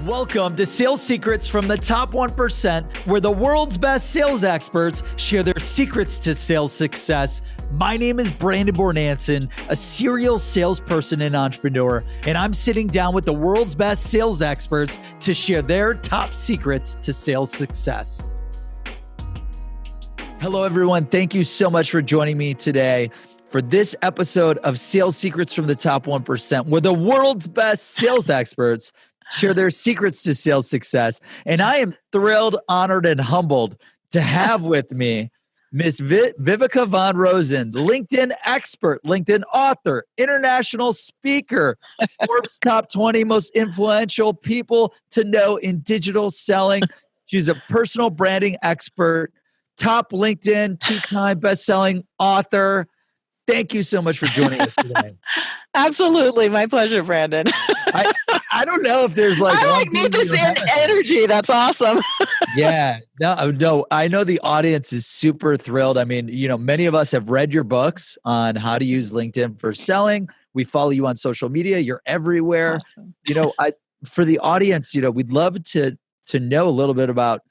Welcome to Sales Secrets from the Top 1%, where the world's best sales experts share their secrets to sales success. My name is Brandon Bornancin, a serial salesperson and entrepreneur, and I'm sitting down with the world's best sales experts to share their top secrets to sales success. Hello, everyone. Thank you so much for joining me today for this episode of Sales Secrets from the Top 1%, where the world's best sales experts share their secrets to sales success. And I am thrilled, honored, and humbled to have with me Miss Viveka Von Rosen, LinkedIn expert, LinkedIn author, international speaker, Forbes top 20 most influential people to know in digital selling. She's a personal branding expert, top LinkedIn, two-time best-selling author. Thank you so much for joining us today. Absolutely. My pleasure, Brandon. I don't know if there's like... I need this energy. That's awesome. Yeah. No, I know the audience is super thrilled. I mean, many of us have read your books on how to use LinkedIn for selling. We follow you on social media. You're everywhere. Awesome. For the audience, we'd love to know a little bit about,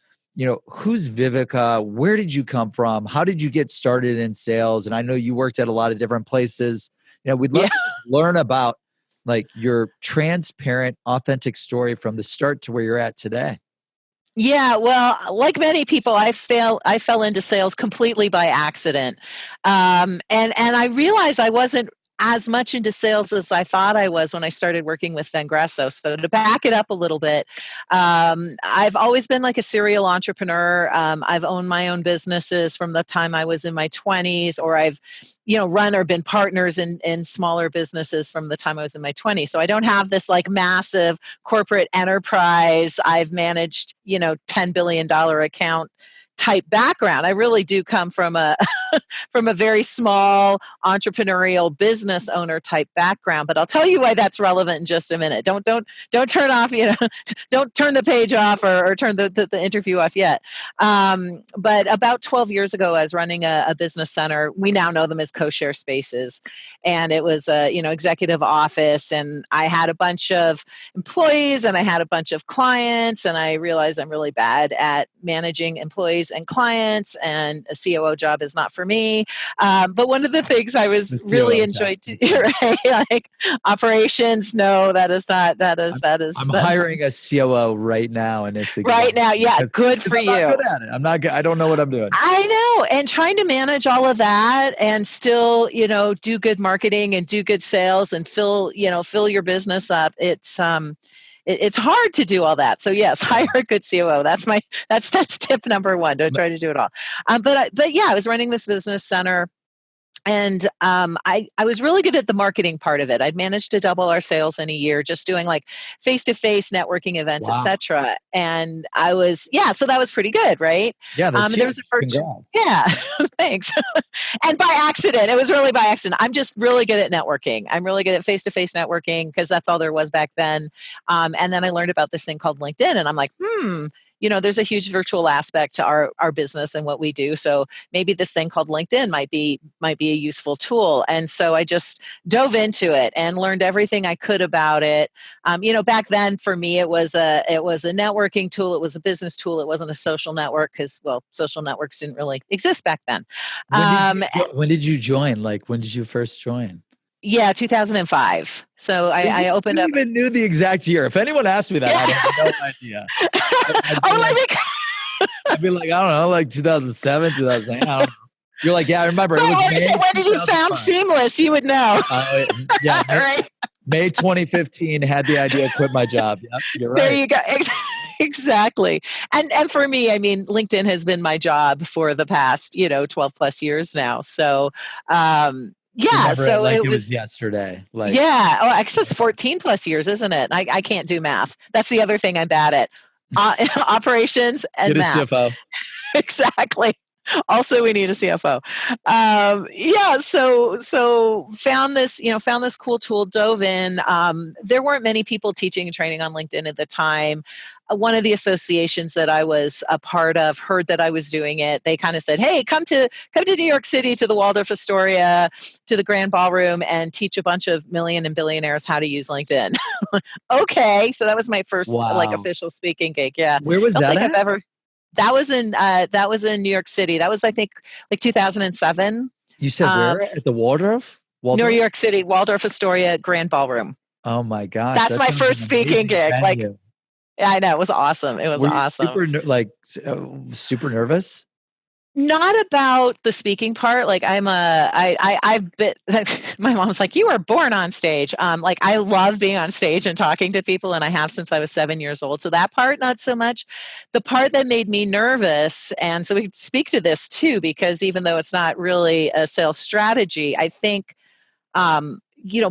who's Viveka? Where did you come from? How did you get started in sales? And I know you worked at a lot of different places. We'd love to just learn about like your transparent, authentic story from the start to where you're at today. Yeah, well, like many people, I fell into sales completely by accident. And I realized I wasn't as much into sales as I thought I was when I started working with Vengreso. So to back it up a little bit, I've always been like a serial entrepreneur. I've owned my own businesses from the time I was in my 20s, or I've, run or been partners in smaller businesses from the time I was in my 20s. So I don't have this like massive corporate enterprise. I've managed, $10 billion account type background. I really do come from a from a very small entrepreneurial business owner type background. But I'll tell you why that's relevant in just a minute. Don't turn off, don't turn the page off or turn the interview off yet. But about 12 years ago, I was running a business center. We now know them as co-share spaces. And it was a, executive office. And I had a bunch of employees and I had a bunch of clients. And I realized I'm really bad at managing employees and clients, and a COO job is not for me. But one of the things I was really enjoyed to do, right? Like operations, no, that is. I'm hiring a COO right now, and it's right now. Yeah, good for you. I'm not good at it. I'm not good. I don't know what I'm doing. I know, and trying to manage all of that and still, do good marketing and do good sales and fill your business up. It's hard to do all that. So yes, hire a good COO. That's tip number one. Don't try to do it all. But yeah, I was running this business center. And I was really good at the marketing part of it. I'd managed to double our sales in a year, just doing like face-to-face networking events, etc. And so that was pretty good, right? Yeah, that's there was yeah, thanks. And by accident, it was really by accident. I'm just really good at networking. I'm really good at face-to-face networking because that's all there was back then. And then I learned about this thing called LinkedIn, and I'm like, there's a huge virtual aspect to our business and what we do. So maybe this thing called LinkedIn might be a useful tool. And so I just dove into it and learned everything I could about it. Back then for me, it was a networking tool. It was a business tool. It wasn't a social network because, social networks didn't really exist back then. When did you join? Like, when did you first join? Yeah, 2005. So I opened up. I even knew the exact year. If anyone asked me that, I have no idea. I'd be like, I don't know, like 2007, 2008. I don't know. You're like, yeah, I remember. When did you found Seamless? You would know. Yeah, right. May 2015. Had the idea, quit my job. Yep, you're right. There you go. Exactly. And for me, I mean, LinkedIn has been my job for the past 12 plus years now. So. So it was yesterday. Actually, it's 14 plus years, isn't it? I can't do math. That's the other thing I'm bad at. Operations and math. CFO. Exactly. Also, we need a CFO. So found this cool tool, dove in. There weren't many people teaching and training on LinkedIn at the time. one of the associations that I was a part of heard that I was doing it. They kind of said, "Hey, come to New York City to the Waldorf Astoria, to the Grand Ballroom, and teach a bunch of million and billionaires how to use LinkedIn." Okay, so that was my first like Wow. official speaking gig. Yeah, Where was don't that think I've at? ever. That was in New York City. That was, I think, like 2007. You said where? At the Waldorf? New Waldorf? York City, Waldorf Astoria, Grand Ballroom. Oh my gosh, That's that my sounds first an speaking amazing gig. Like, venue. yeah, I know, it was awesome. It was Were you awesome. super nervous? Not about the speaking part. Like I've been, my mom's like, "You were born on stage." Like I love being on stage and talking to people, and I have since I was 7 years old. So that part, not so much. The part that made me nervous, and so we could speak to this too, because even though it's not really a sales strategy, I think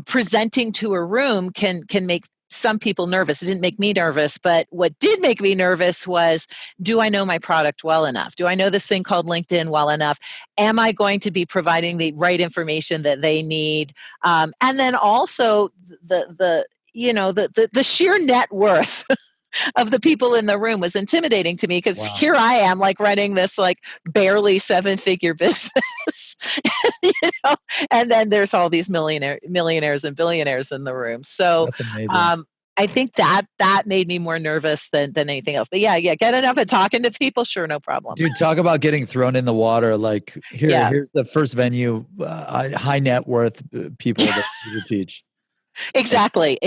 presenting to a room can make some people nervous. It didn't make me nervous, but what did make me nervous was, do I know my product well enough? Do I know this thing called LinkedIn well enough? Am I going to be providing the right information that they need? And then also the sheer net worth of the people in the room was intimidating to me, because Wow. here I am, like running this like barely 7-figure business, you know, and then there's all these millionaires and billionaires in the room. So That's amazing. I think that made me more nervous than anything else. But yeah, getting up and talking to people, sure, no problem. Dude, talk about getting thrown in the water. Like Yeah. here's the first venue, high net worth people that you teach. Exactly.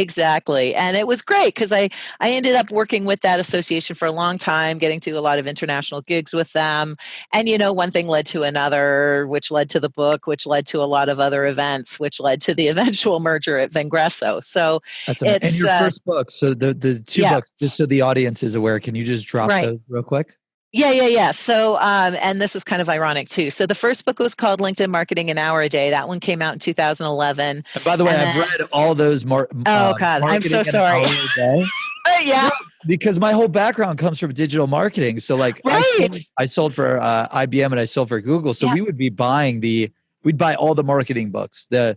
And it was great because I ended up working with that association for a long time, getting to a lot of international gigs with them. And, one thing led to another, which led to the book, which led to a lot of other events, which led to the eventual merger at Vengreso. So That's amazing. And your first book. So the two books, just so the audience is aware, can you just drop those real quick? Yeah. So, and this is kind of ironic too. So the first book was called LinkedIn Marketing an Hour a Day. That one came out in 2011. And by the way, I've read all those oh God, I'm so sorry. Yeah. Because my whole background comes from digital marketing. So like I sold for IBM and I sold for Google. So we would be we'd buy all the marketing books, Google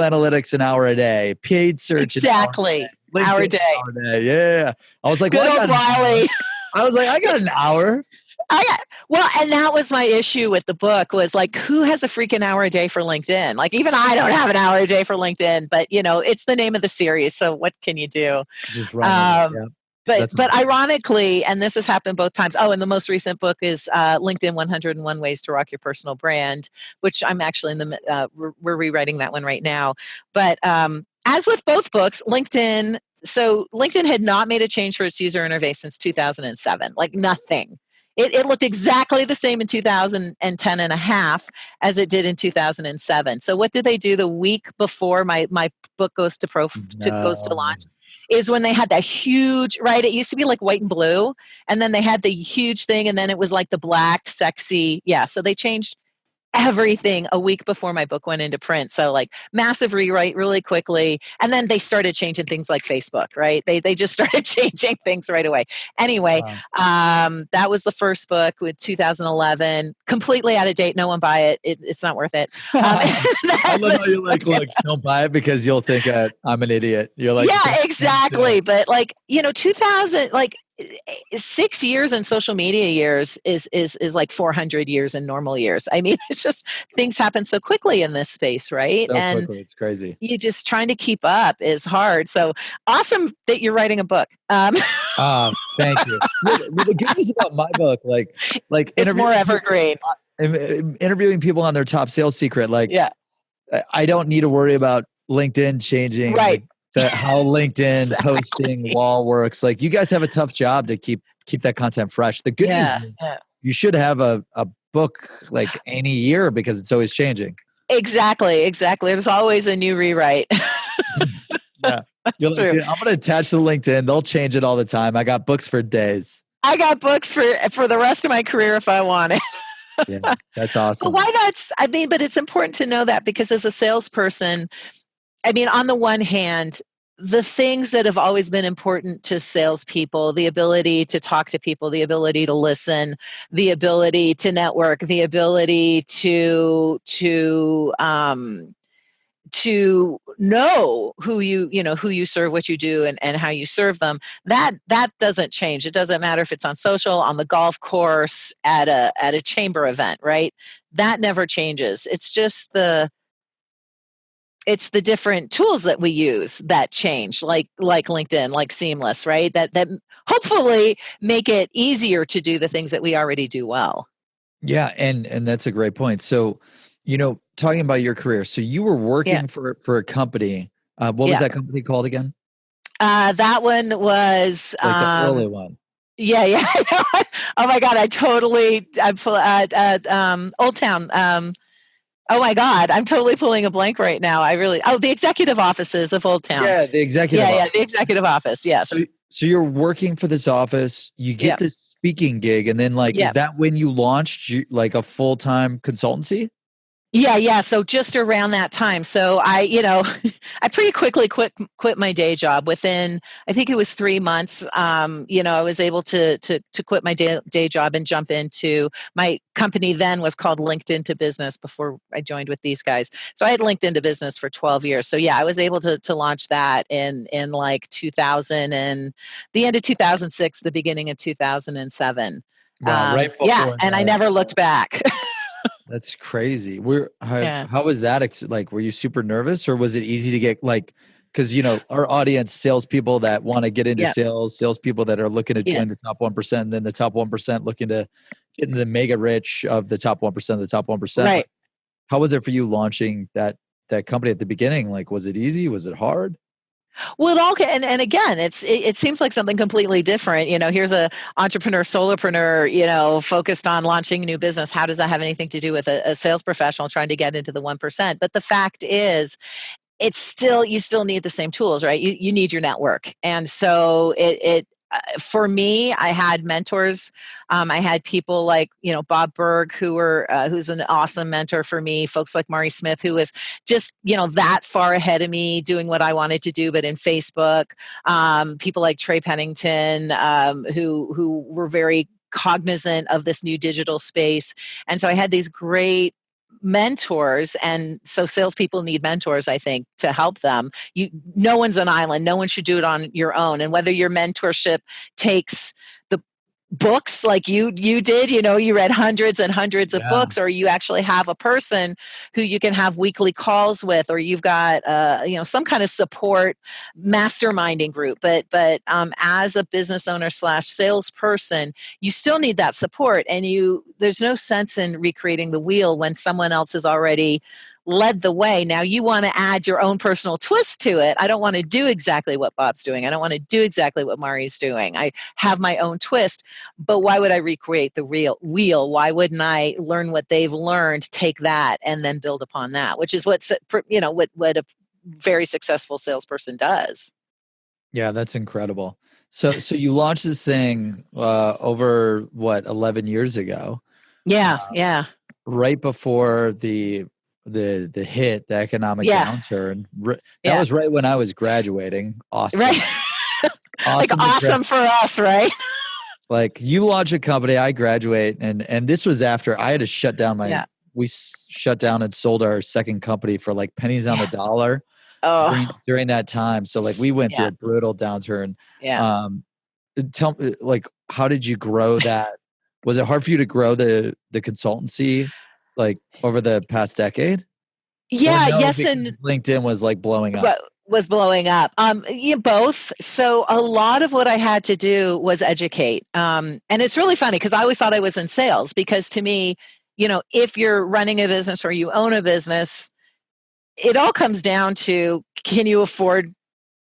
Analytics an hour a day, paid search exactly an hour a day. Yeah. I was like, good old Wiley. I was like, I got an hour. And that was my issue with the book, was like, who has a freaking hour a day for LinkedIn? Like, even I don't have an hour a day for LinkedIn, but it's the name of the series. So what can you do? Just run But ironically, and this has happened both times. Oh, and the most recent book is LinkedIn 101 Ways to Rock Your Personal Brand, which I'm actually we're rewriting that one right now. But as with both books, LinkedIn had not made a change for its user interface since 2007, like nothing. It looked exactly the same in 2010 and a half as it did in 2007. So what did they do the week before my book goes to launch? Is when they had that huge, right? It used to be like white and blue, and then they had the huge thing, and then it was like the black, sexy. Yeah, so they changed everything a week before my book went into print. So like massive rewrite really quickly. And then they started changing things like Facebook, right? They just started changing things right away. Anyway, that was the first book with 2011, completely out of date. No one buy it. It's not worth it. I love how you're like, look, don't buy it because you'll think I'm an idiot. You're like, yeah, exactly. But like, 2000, like 6 years in social media years is like 400 years in normal years. I mean, it's just, things happen so quickly in this space, right? So quickly, it's crazy. You just trying to keep up is hard. So awesome that you're writing a book. Thank you. The good news about my book, like it's more evergreen. Interviewing people on their top sales secret, I don't need to worry about LinkedIn changing, right? How LinkedIn posting wall works. Like, you guys have a tough job to keep that content fresh. The good news is you should have a book like any year because it's always changing. Exactly. There's always a new rewrite. Yeah, that's true. Like, I'm going to attach to LinkedIn. They'll change it all the time. I got books for days. I got books for the rest of my career if I want it. Yeah, that's awesome. But but it's important to know that, because as a salesperson, I mean, on the one hand, the things that have always been important to salespeople, the ability to talk to people, the ability to listen, the ability to network, the ability to to know who you serve, what you do, and how you serve them, that doesn't change. It doesn't matter if it's on social, on the golf course, at a chamber event, right? That never changes. It's just it's the different tools that we use that change, like LinkedIn, like Seamless, right? That hopefully make it easier to do the things that we already do well. Yeah, and that's a great point. So, talking about your career, so you were Yeah. working for a company. What was Yeah. that company called again? That one was Like the early one. yeah. Oh my God, Old Town. Oh my God, I'm totally pulling a blank right now. The executive offices of Old Town. Yeah, the executive Yeah, office. the executive office. Yes. So you're working for this office, you get Yeah. this speaking gig, and then Yeah. is that when you launched like a full-time consultancy? Yeah. So just around that time. So I I pretty quickly quit my day job within, I think it was 3 months. I was able to quit my day job and jump into my company. Then was called LinkedIn to Business before I joined with these guys. So I had LinkedIn to Business for 12 years. So yeah, I was able to launch that in like 2000 and the end of 2006, the beginning of 2007. Wow, right Yeah, before and I that. never looked back. That's crazy. Yeah. How was that? Like, were you super nervous, or was it easy to get like? Because our audience, salespeople that want to get into Yeah. sales, salespeople that are looking to Yeah. join the top 1%, and then the top 1% looking to get into the mega rich of the top 1% of the top 1%. Right. Like, how was it for you launching that company at the beginning? Like, was it easy? Was it hard? Well, and again, it seems like something completely different. Here's a entrepreneur, solopreneur, focused on launching a new business. How does that have anything to do with a sales professional trying to get into the 1%? But the fact is, you still need the same tools, right? You need your network. And so for me, I had mentors. I had people like, Bob Berg, who's an awesome mentor for me. Folks like Mari Smith, who was just, that far ahead of me doing what I wanted to do, but in Facebook. People like Trey Pennington, who were very cognizant of this new digital space. And so I had these great mentors, and so salespeople need mentors, I think, to help them. No one's an island. No one should do it on your own. And whether your mentorship takes the books like you did, you read hundreds and hundreds of Yeah. books, or you actually have a person who you can have weekly calls with, or you've got some kind of support masterminding group. But as a business owner / salesperson, you still need that support, and there's no sense in recreating the wheel when someone else has already led the way. Now you want to add your own personal twist to it. I don't want to do exactly what Bob's doing. I don't want to do exactly what Mari's doing. I have my own twist, but why would I recreate the real wheel? Why wouldn't I learn what they've learned, take that, and then build upon that, which is what a very successful salesperson does. Yeah, that's incredible. So you launched this thing over what 11 years ago, Yeah, uh, yeah, right before the hit, the economic yeah, downturn. That yeah. was right when I was graduating. Awesome. Right. Like Awesome. awesome for us, right? Like you launch a company, I graduate, and this was after I had to shut down Yeah. we shut down and sold our second company for like pennies on the dollar Oh, during that time. So like we went through yeah, a brutal downturn. yeah. Um, tell me, like, how did you grow that? Was it hard for you to grow the consultancy like over the past decade? Or Yeah, no, yes, because and LinkedIn was like blowing up. was blowing up. Both. So a lot of what I had to do was educate. And it's really funny because I always thought I was in sales, because to me, if you're running a business or you own a business, it all comes down to, can you afford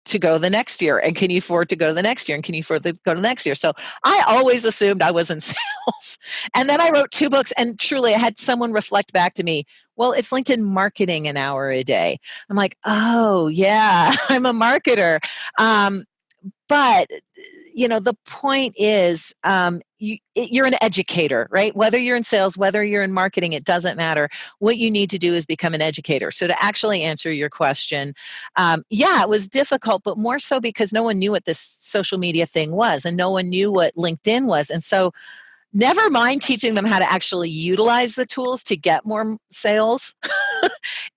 to go the next year, and can you afford to go to the next year, and can you afford to go to the next year? So I always assumed I was in sales. And then I wrote 2 books, and truly I had someone reflect back to me, well, it's LinkedIn marketing an hour a day. I'm like, oh yeah, I'm a marketer. But the point is, you're an educator, right? Whether you're in sales, whether you're in marketing, it doesn't matter. What you need to do is become an educator. So to actually answer your question, yeah, it was difficult, but more so because no one knew what this social media thing was, and no one knew what LinkedIn was. And so never mind teaching them how to actually utilize the tools to get more sales.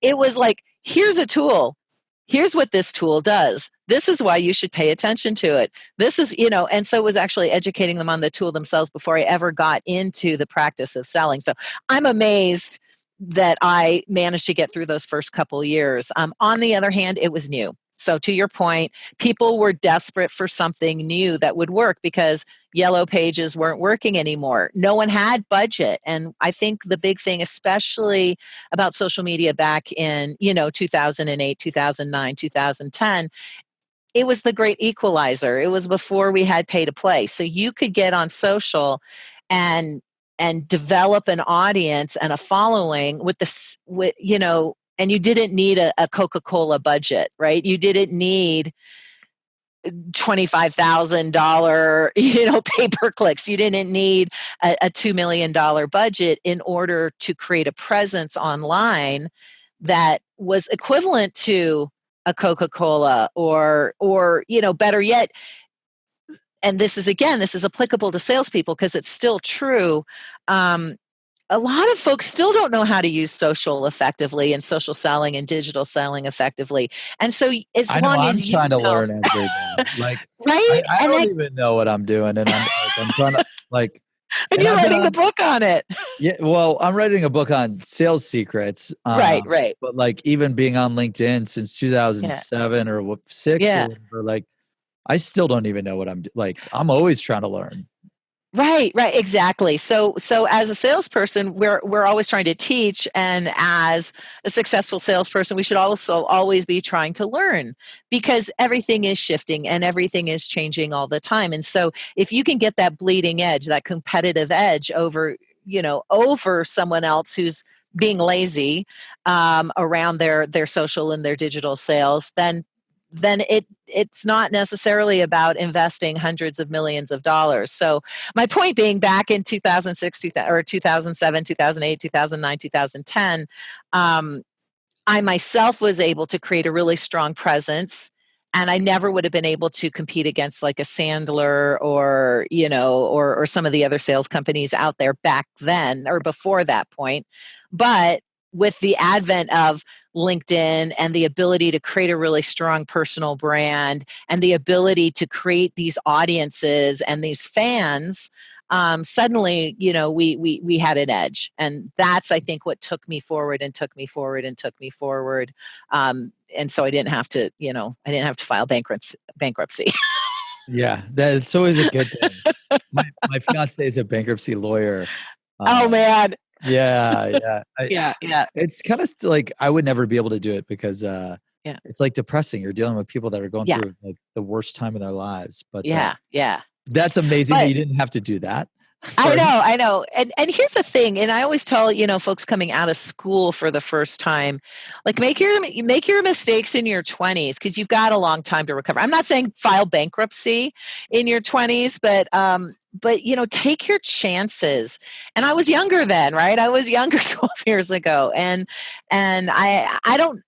It was like, here's a tool. Here's what this tool does. This is why you should pay attention to it. This is, and so it was actually educating them on the tool themselves before I ever got into the practice of selling. So I'm amazed that I managed to get through those first couple years. On the other hand, it was new. So to your point, people were desperate for something new that would work because yellow pages weren't working anymore. No one had budget. And I think the big thing, especially about social media back in, 2008, 2009, 2010, it was the great equalizer. It was before we had pay to play. So you could get on social and develop an audience and a following and you didn't need a Coca-Cola budget, right? You didn't need $25,000, pay-per-clicks. You didn't need a $2 million budget in order to create a presence online that was equivalent to a Coca-Cola or better yet, and this is applicable to salespeople because it's still true. A lot of folks still don't know how to use social effectively and social selling and digital selling effectively. And so as long as I'm trying to learn every day. Like, right? I don't even know what I'm doing. And I'm trying to and you're writing a book on it. Yeah. Well, I'm writing a book on sales secrets. Right. But even being on LinkedIn since 2007 or 6, or whatever, I still don't even know what I'm I'm always trying to learn. Right, exactly. So as a salesperson, we're always trying to teach, and as a successful salesperson, we should also always be trying to learn because everything is shifting and everything is changing all the time. And so if you can get that bleeding edge, that competitive edge over someone else who's being lazy around their social and their digital sales, then it's not necessarily about investing hundreds of millions of dollars. So my point being, back in 2006, or 2007, 2008, 2009, 2010, I myself was able to create a really strong presence. And I never would have been able to compete against like a Sandler or some of the other sales companies out there back then or before that point. But with the advent of LinkedIn and the ability to create a really strong personal brand and the ability to create these audiences and these fans, suddenly, we had an edge. And that's, I think, what took me forward. And so I didn't have to file bankruptcy. Yeah, that's always a good thing. My fiance is a bankruptcy lawyer. Oh man. Yeah. Yeah. It's kind of I would never be able to do it because it's depressing. You're dealing with people that are going through the worst time of their lives. But that's amazing that you didn't have to do that. I know. And here's the thing, and I always tell, folks coming out of school for the first time, make your mistakes in your 20s because you've got a long time to recover. I'm not saying file bankruptcy in your 20s, but take your chances. And I was younger then, right? I was younger 12 years ago. And I don't,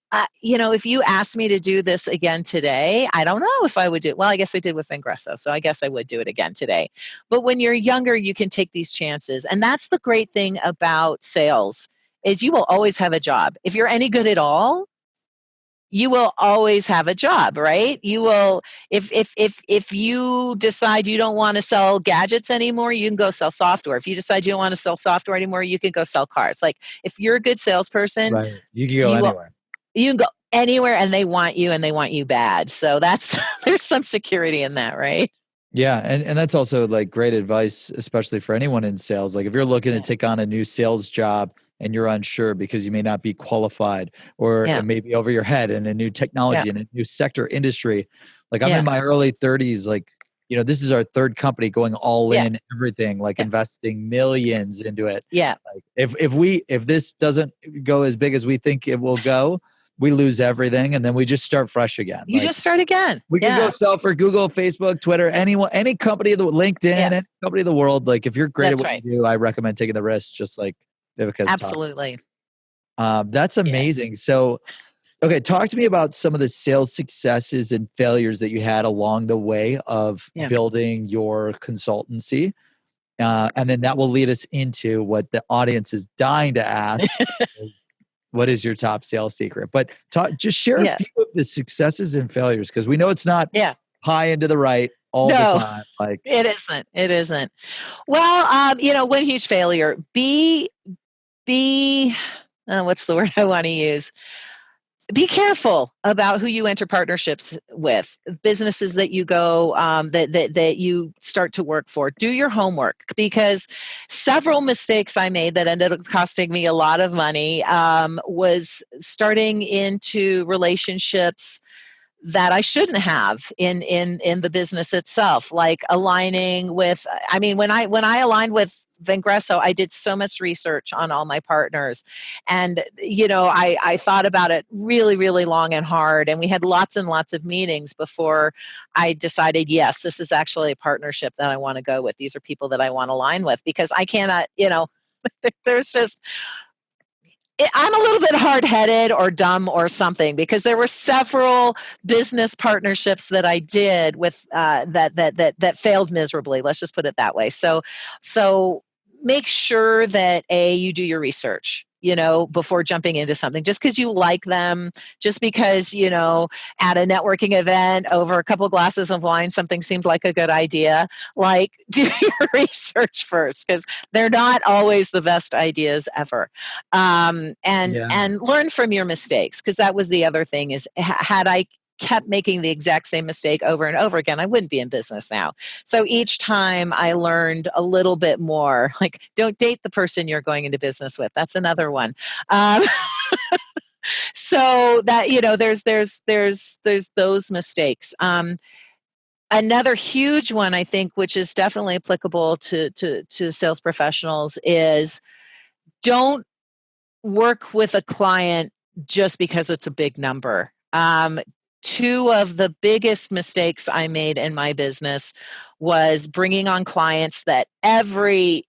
if you asked me to do this again today, I don't know if I would do it. Well, I guess I did with Vengreso, so I guess I would do it again today. But when you're younger, you can take these chances. And that's the great thing about sales is you will always have a job. If you're any good at all, you will always have a job, right? You will, if you decide you don't want to sell gadgets anymore, you can go sell software. If you decide you don't want to sell software anymore, you can go sell cars. If you're a good salesperson, right, you can go anywhere. You can go anywhere, and they want you bad. So there's some security in that, right? Yeah, and that's also great advice, especially for anyone in sales. If you're looking to take on a new sales job and you're unsure because you may not be qualified or it may be over your head in a new technology in a new sector industry. I'm in my early 30s, this is our third company going all in everything, investing millions into it. Yeah. If this doesn't go as big as we think it will go, we lose everything and then we just start fresh again. You just start again. We can go sell for Google, Facebook, Twitter, any company, LinkedIn, any company in the world. If you're great at what you do, I recommend taking the risk, just like Viveka's absolutely. That's amazing. So, okay, talk to me about some of the sales successes and failures that you had along the way of building your consultancy. And then that will lead us into what the audience is dying to ask. what is your top sales secret? But just share a few of the successes and failures, because we know it's not high and to the right all the time. Like it isn't. It isn't. Well, one huge failure. What's the word I want to use? Be careful about who you enter partnerships with, businesses that you go, that you start to work for. Do your homework, because several mistakes I made that ended up costing me a lot of money was starting into relationships that I shouldn't have in the business itself, like aligning with. I mean, when I aligned with Vengreso, I did so much research on all my partners, and I thought about it really, really long and hard, and we had lots and lots of meetings before I decided, yes, this is actually a partnership that I want to go with. These are people that I want to align with, because I cannot, there's just. I'm a little bit hard-headed or dumb or something, because there were several business partnerships that I did with that failed miserably. Let's just put it that way. So make sure that you do your research, before jumping into something. Just because you like them, just because, at a networking event over a couple of glasses of wine, something seemed like a good idea. Like, do your research first, because they're not always the best ideas ever. And learn from your mistakes, because that was the other thing is, had I kept making the exact same mistake over and over again, I wouldn't be in business now. So each time I learned a little bit more. Like, don't date the person you're going into business with. That's another one. So that, there's those mistakes. Another huge one, I think, which is definitely applicable to sales professionals, is don't work with a client just because it's a big number. Two of the biggest mistakes I made in my business was bringing on clients that every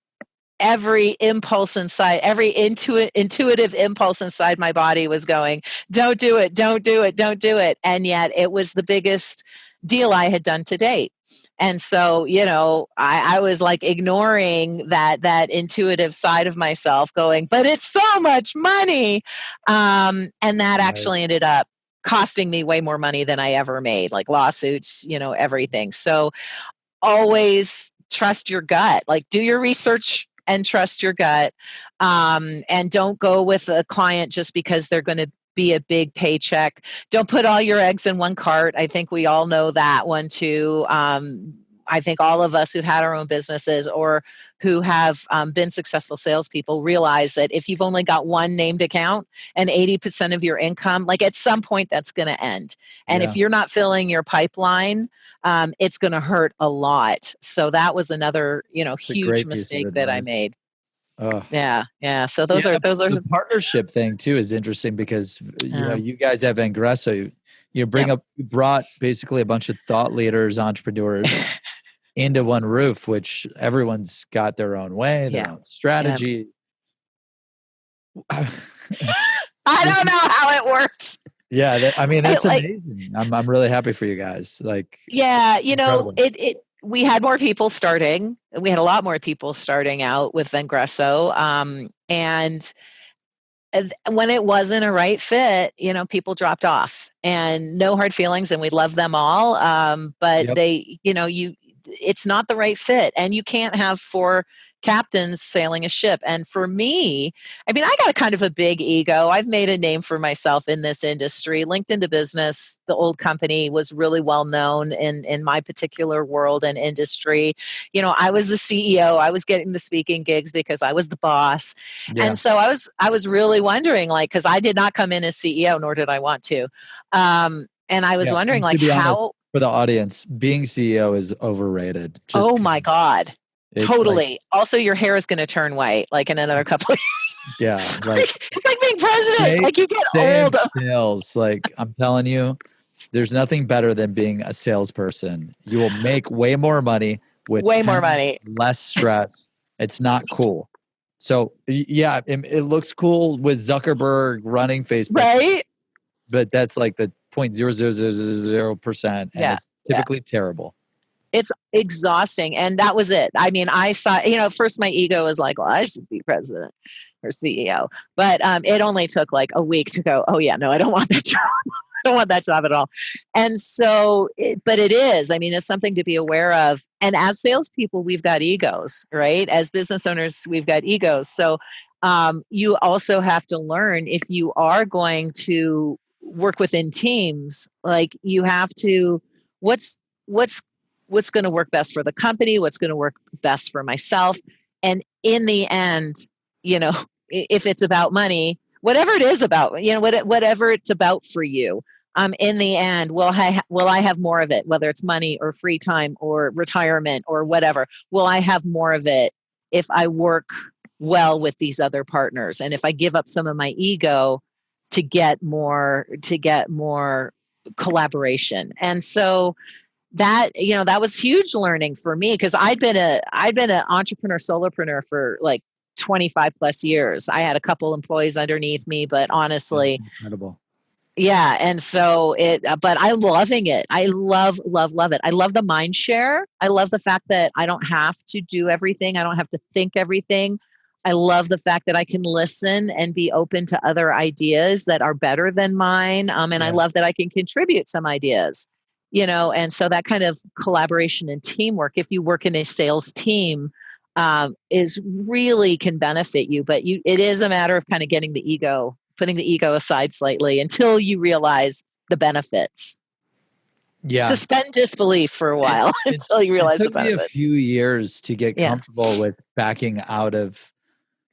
impulse inside, every intuitive impulse inside my body was going, don't do it, don't do it, don't do it. And yet it was the biggest deal I had done to date. And so, I was like ignoring that intuitive side of myself, going, but it's so much money. And that actually ended up costing me way more money than I ever made, like lawsuits, everything. So always trust your gut, like do your research and trust your gut. And don't go with a client just because they're going to be a big paycheck. Don't put all your eggs in one cart. I think we all know that one too. I think all of us who've had our own businesses or who have been successful salespeople realize that if you've only got one named account and 80% of your income, like at some point that's going to end. And if you're not filling your pipeline, it's going to hurt a lot. So that was another, huge mistake that I made. Yeah. So those are the partnership thing too is interesting, because you guys have Vengreso. You brought basically a bunch of thought leaders, entrepreneurs into one roof, which everyone's got their own way, their own strategy. I don't know how it works. Yeah, that's amazing. I'm really happy for you guys. Like, incredible. We had more people starting. We had a lot more people starting out with Vengreso. And when it wasn't a right fit, people dropped off, and no hard feelings, and we love them all. But it's not the right fit, and you can't have 4 captains sailing a ship. And for me, I got a kind of a big ego. I've made a name for myself in this industry. Linked into Business, the old company, was really well known in my particular world and industry. I was the CEO. I was getting the speaking gigs because I was the boss. Yeah. And so I was really wondering, like, because I did not come in as CEO, nor did I want to. And I was wondering, like, how... For the audience, being CEO is overrated. Oh my God. Totally. Also, your hair is going to turn white like in another couple of years. Yeah. It's like being president. Like you get old. Sales. Like, I'm telling you, there's nothing better than being a salesperson. You will make way more money with less stress. It's not cool. So yeah, it looks cool with Zuckerberg running Facebook. Right. But that's like the 0.00000%. And it's typically terrible. It's exhausting. And that was it. I saw, first my ego was like, well, I should be president. her CEO. But it only took like a week to go, oh yeah, no, I don't want that job. I don't want that job at all. And so, but it is, I mean, it's something to be aware of. And as salespeople, we've got egos, right? As business owners, we've got egos. So you also have to learn, if you are going to work within teams, like you have to, what's going to work best for the company, what's going to work best for myself. And in the end, if it's about money, whatever it is about, whatever it's about for you, in the end, will I have more of it, whether it's money or free time or retirement or whatever? Will I have more of it if I work well with these other partners, and if I give up some of my ego to get more collaboration? And so that was huge learning for me, because I'd been an entrepreneur, solopreneur for like 25 plus years. I had a couple employees underneath me, but honestly, that's incredible. Yeah. And so but I'm loving it. I love it. I love the mind share. I love the fact that I don't have to do everything. I don't have to think everything. I love the fact that I can listen and be open to other ideas that are better than mine. I love that I can contribute some ideas, and so that kind of collaboration and teamwork, if you work in a sales team, is really can benefit you. But it is a matter of kind of putting the ego aside slightly until you realize the benefits. Yeah. Suspend disbelief for a while until you realize the benefits. It took me a few years to get comfortable with backing out of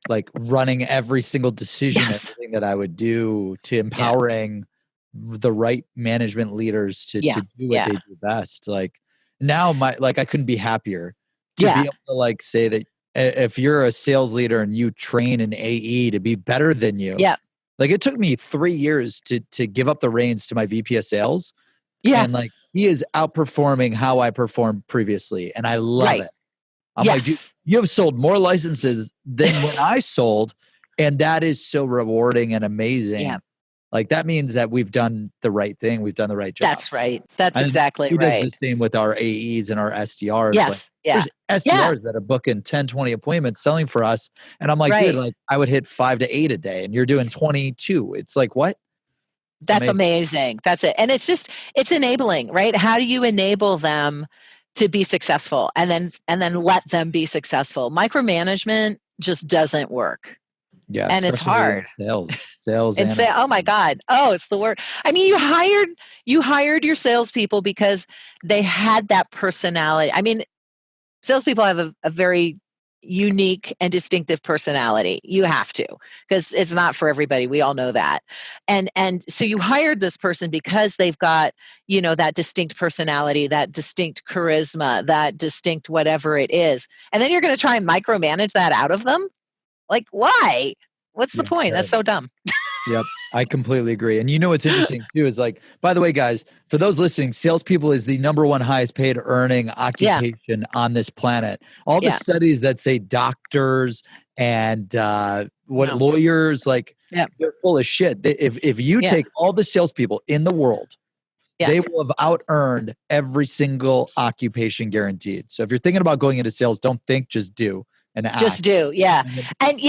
like running every single decision, everything that I would do, to empowering the right management leaders to do what they do best. Like now I couldn't be happier to be able to like say that if you're a sales leader and you train an AE to be better than you, like it took me 3 years to give up the reins to my VP of sales. Yeah. And like he is outperforming how I performed previously. And I love it. I'm like, you have sold more licenses than when I sold. And that is so rewarding and amazing. Yeah. Like that means that we've done the right thing. We've done the right job. That's right. That's exactly right. He does the same with our AEs and our SDRs. Yes. Like, there's SDRs that are booking 10, 20 appointments selling for us. And I'm like, dude, like I would hit 5 to 8 a day and you're doing 22. It's like, what? That's amazing. That's it. And it's enabling, right? How do you enable them to be successful and then let them be successful? Micromanagement just doesn't work. Yeah. And it's hard. Sales. And say, oh my God. Oh, it's the word. I mean, you hired your salespeople because they had that personality. I mean, salespeople have a very unique and distinctive personality. You have to, because it's not for everybody. We all know that. And so you hired this person because they've got, that distinct personality, that distinct charisma, that distinct whatever it is. And then you're going to try and micromanage that out of them? Like, why? What's the point? That's so dumb. Yep. I completely agree. And what's interesting too is like, by the way, guys, for those listening, salespeople is the #1 highest paid earning occupation on this planet. All the studies that say doctors and lawyers, like they're full of shit. If you take all the salespeople in the world, they will have out-earned every single occupation guaranteed. So if you're thinking about going into sales, don't think, just do. And just do. Yeah. And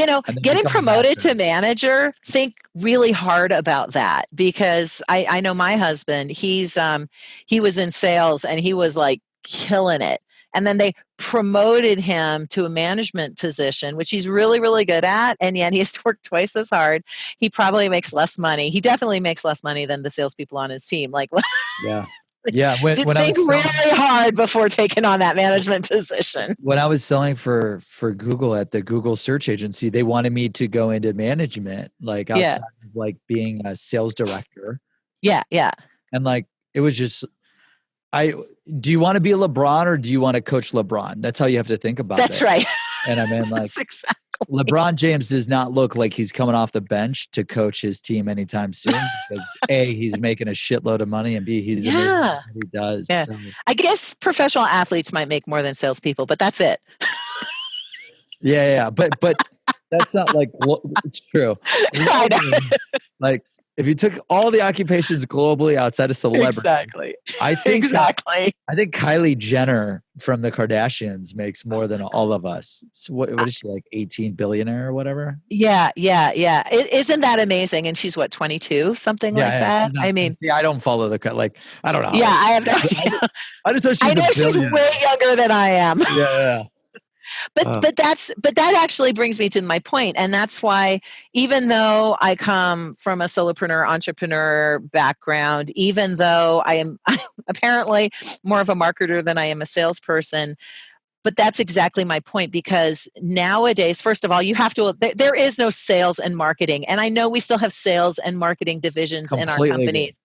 getting promoted to manager, think really hard about that, because I know my husband, he was in sales and he was like killing it. And then they promoted him to a management position, which he's really, really good at. And yet he has to work twice as hard. He probably makes less money. He definitely makes less money than the salespeople on his team. Like, yeah. Yeah, when think really hard before taking on that management position. When I was selling for Google at the Google search agency, they wanted me to go into management, like outside of like being a sales director. Yeah. And like it was just, do you want to be a LeBron or do you want to coach LeBron? That's how you have to think about it. That's right. And I mean, like, exactly. LeBron James does not look like he's coming off the bench to coach his team anytime soon, because A, he's making a shitload of money, and B, he's amazing at what he does. Yeah. So. I guess professional athletes might make more than salespeople, but that's it. Yeah. But that's not like, it's true. Like if you took all the occupations globally outside of celebrity, Exactly. I think Exactly. I think Kylie Jenner from the Kardashians makes more than all of us. So what is she, like 18 billionaire or whatever? Yeah. Isn't that amazing? And she's what, 22, something like Yeah, that? she's not. I mean, See, I don't follow like I don't know how yeah, old I have she no is. idea. I just know I she's a know she's billionaire. way younger than I am. Yeah. But that actually brings me to my point, and that's why even though I come from a solopreneur entrepreneur background, even though I am apparently more of a marketer than I am a salesperson, but that's exactly my point, because nowadays, first of all, you have to there is no sales and marketing, and I know we still have sales and marketing divisions in our Completely agree. companies.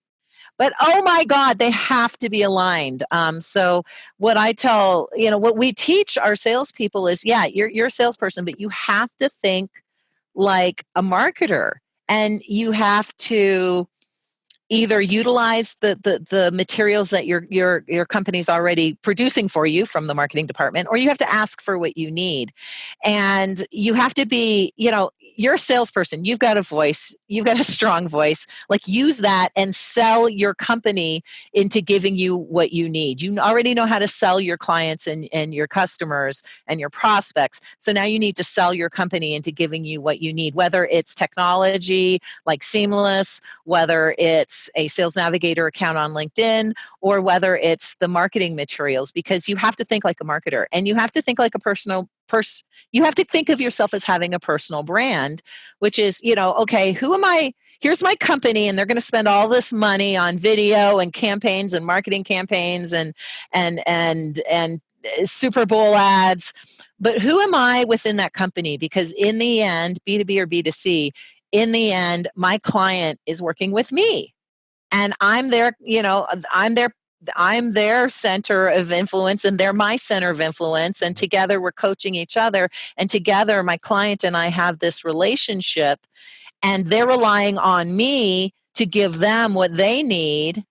But oh my God, they have to be aligned. So what I tell, what we teach our salespeople is, yeah, you're a salesperson, but you have to think like a marketer, and you have to either utilize the materials that your company's already producing for you from the marketing department, or you have to ask for what you need. And you have to be, you're a salesperson, you've got a voice, you've got a strong voice, like use that and sell your company into giving you what you need. You already know how to sell your clients and your customers and your prospects, so now you need to sell your company into giving you what you need, whether it's technology like Seamless, whether it's a sales navigator account on LinkedIn, or whether it's the marketing materials, because you have to think like a marketer, and you have to think like a you have to think of yourself as having a personal brand, which is, okay, who am I? Here's my company, and they're going to spend all this money on video and campaigns and marketing campaigns and Super Bowl ads. But who am I within that company? Because in the end, B2B or B2C, in the end, my client is working with me, and I'm their, I'm their center of influence, and they're my center of influence. And together we're coaching each other. And together my client and I have this relationship, and they're relying on me to give them what they need,